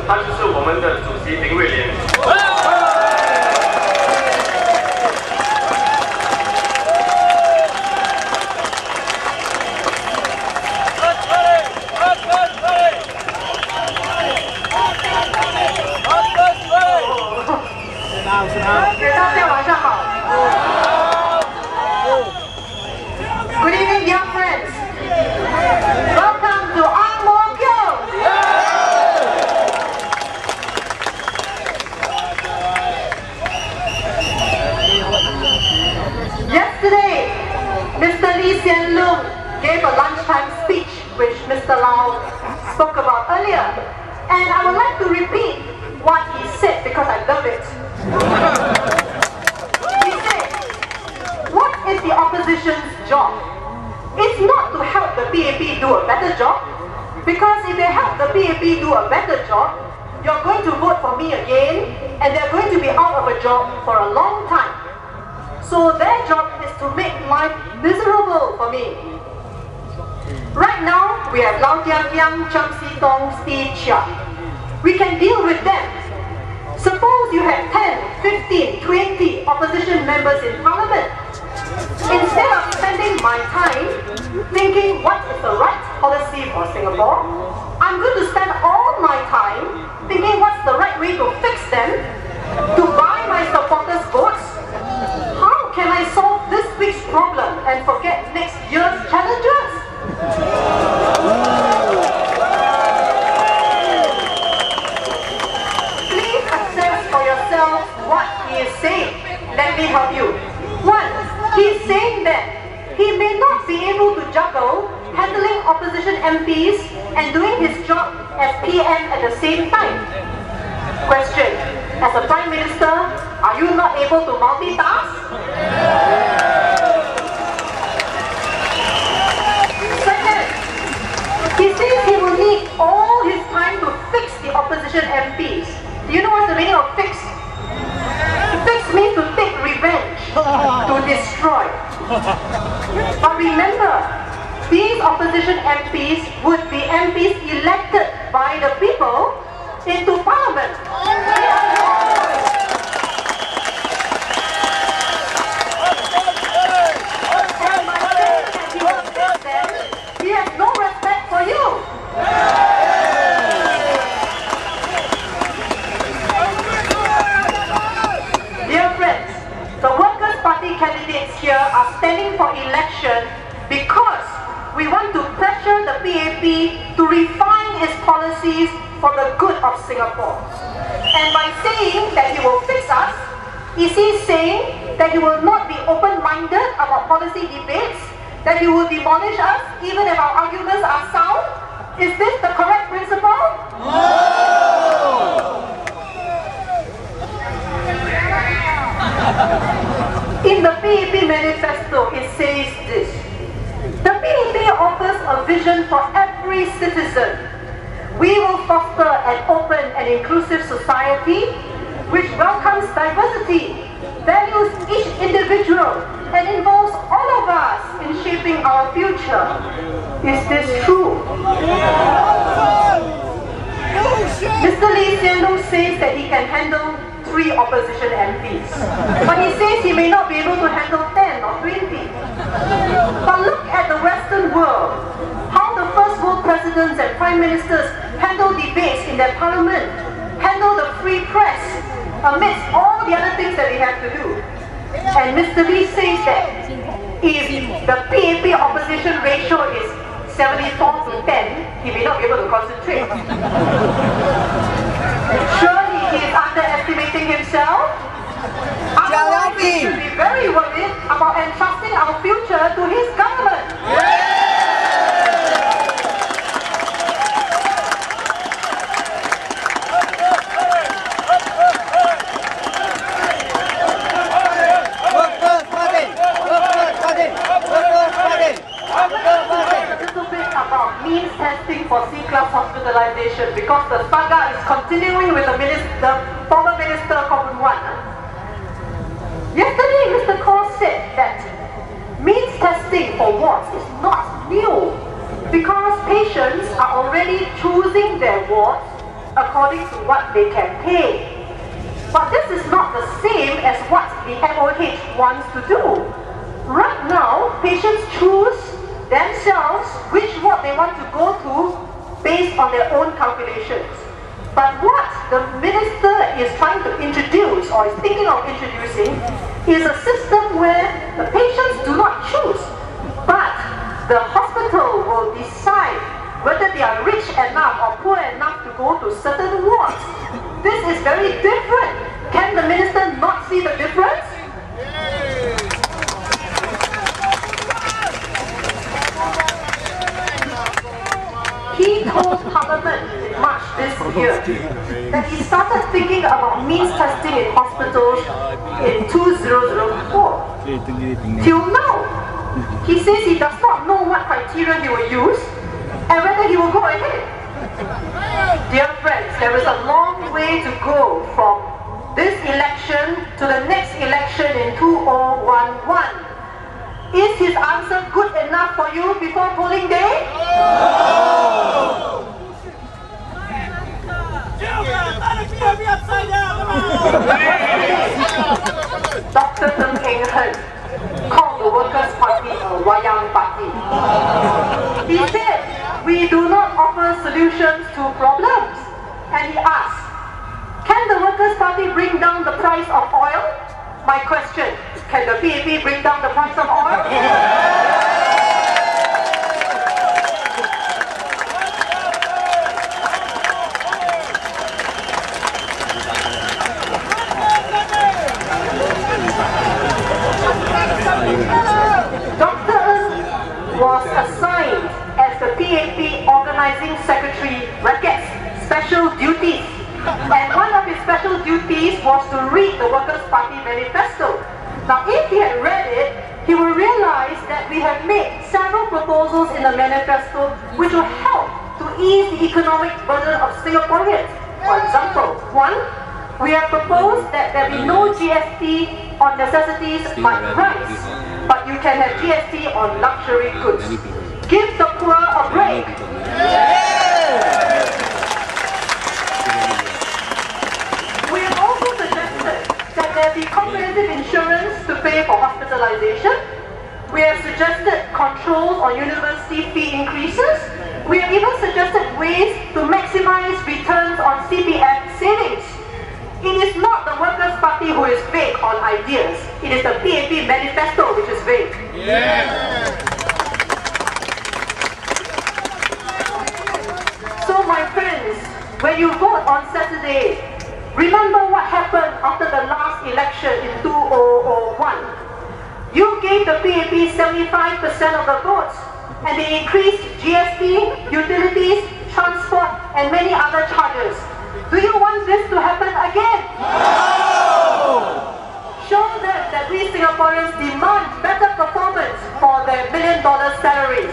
他就是我们的主席林瑞莲。大家晚上好。Good evening, dear friends. Welcome to AMK. Yesterday, Mr. Sylvia Lim gave a lunchtime speech which Mr. Lau spoke about earlier, and I would like to repeat what he said because I love it. He said, what is the opposition's job? It's not to help the PAP do a better job, because if they help the PAP do a better job, you're going to vote for me again, and they're going to be out of a job for a long time. So their job is to make life miserable for me. Right now, we have Lau Tiang, Cham Si Tong, Steve Chia. We can deal with them. Suppose you have 10, 15, 20 opposition members in parliament. Instead of spending my time thinking what is the right policy for Singapore, I'm going to spend all my time thinking what's the right way to fix them, to buy my supporters' votes. How can I solve this week's problem and forget next year's challenges? Please assess for yourself what he is saying. Let me help you. 1. He is saying that he may not be able to juggle handling opposition MPs and doing his job as PM at the same time. Question. As a Prime Minister, are you not able to multitask? Second, he says he will need all his time to fix the opposition MPs. Do you know what's the meaning of fix? Fix means to take revenge, to destroy. But remember, these opposition MPs would be MPs elected by the people into parliament. And by saying that he will fix them, he has no respect for you. Dear friends, the Workers' Party candidates here are standing for election because we want to pressure the PAP to refine its policies for the good of Singapore. And by saying that he will fix us, is he saying that he will not be open-minded about policy debates, that he will demolish us even if our arguments are sound? Is this the correct principle? No! In the PAP manifesto, it says this: the PAP offers a vision for every citizen. We will foster an open and inclusive society which welcomes diversity, values each individual, and involves all of us in shaping our future. Is this true? Mr. Sylvia Lim says that he can handle 3 opposition MPs, but he says he may not be able to handle 10 or 20. But look at the Western world. How the first world presidents and prime ministers handle debates in their parliament, handle the free press, amidst all the other things that they have to do. And Mr. Lee says that if the PAP opposition ratio is 74 to 10, he may not be able to concentrate. Surely he is underestimating himself. Otherwise, he should be very worried about entrusting our future to his government. Means testing for C-class hospitalization, because the saga is continuing with the former Minister Kopunwan. Yesterday, Mr. Kaur said that means testing for wards is not new, because patients are already choosing their wards according to what they can pay. But this is not the same as what the MOH wants to do. Right now, patients choose themselves which ward they want to go to based on their own calculations. But what the minister is trying to introduce or is thinking of introducing is a system where the patients do not choose, but the hospital will decide whether they are rich enough or poor enough to go to certain wards. This is very different. Can the minister not see the difference? He told Parliament in March this year that he started thinking about means testing in hospitals in 2004. Till now, he says he does not know what criteria he will use and whether he will go ahead. Dear friends, there is a long way to go from this election to the next election in 2011. Is his answer good enough for you before polling day? Dr. Ng Eng Hen called the Workers' Party a wayang party. He said, we do not offer solutions to problems. And he asked, can the Workers' Party bring down the price of oil? My question, can the PAP bring down the price of oil? Dr. Ng was assigned as the PAP Organizing Secretary brackets special duties. And one of his special duties was to read the Workers' Party manifesto. Now, if he had read it, he will realize that we have made several proposals in the manifesto which will help to ease the economic burden of Singaporeans. For example, one, we have proposed that there be no GST on necessities like rice, but you can have GST on luxury goods. Give the poor a break. We have also suggested that there be comprehensive insurance to pay for hospitalization. We have suggested controls on university fee increases. We have even suggested ways to maximize returns on CPF savings. It is not the Workers' Party who is vague on ideas. It is the PAP manifesto which is vague. So my friends, when you vote on Saturday, remember what happened after the last election in 2001. You gave the PAP 75% of the votes, and they increased GST, utilities, transport, and many other charges. Do you want this to happen again? No! Show them that we Singaporeans demand better performance for their $1 million salaries.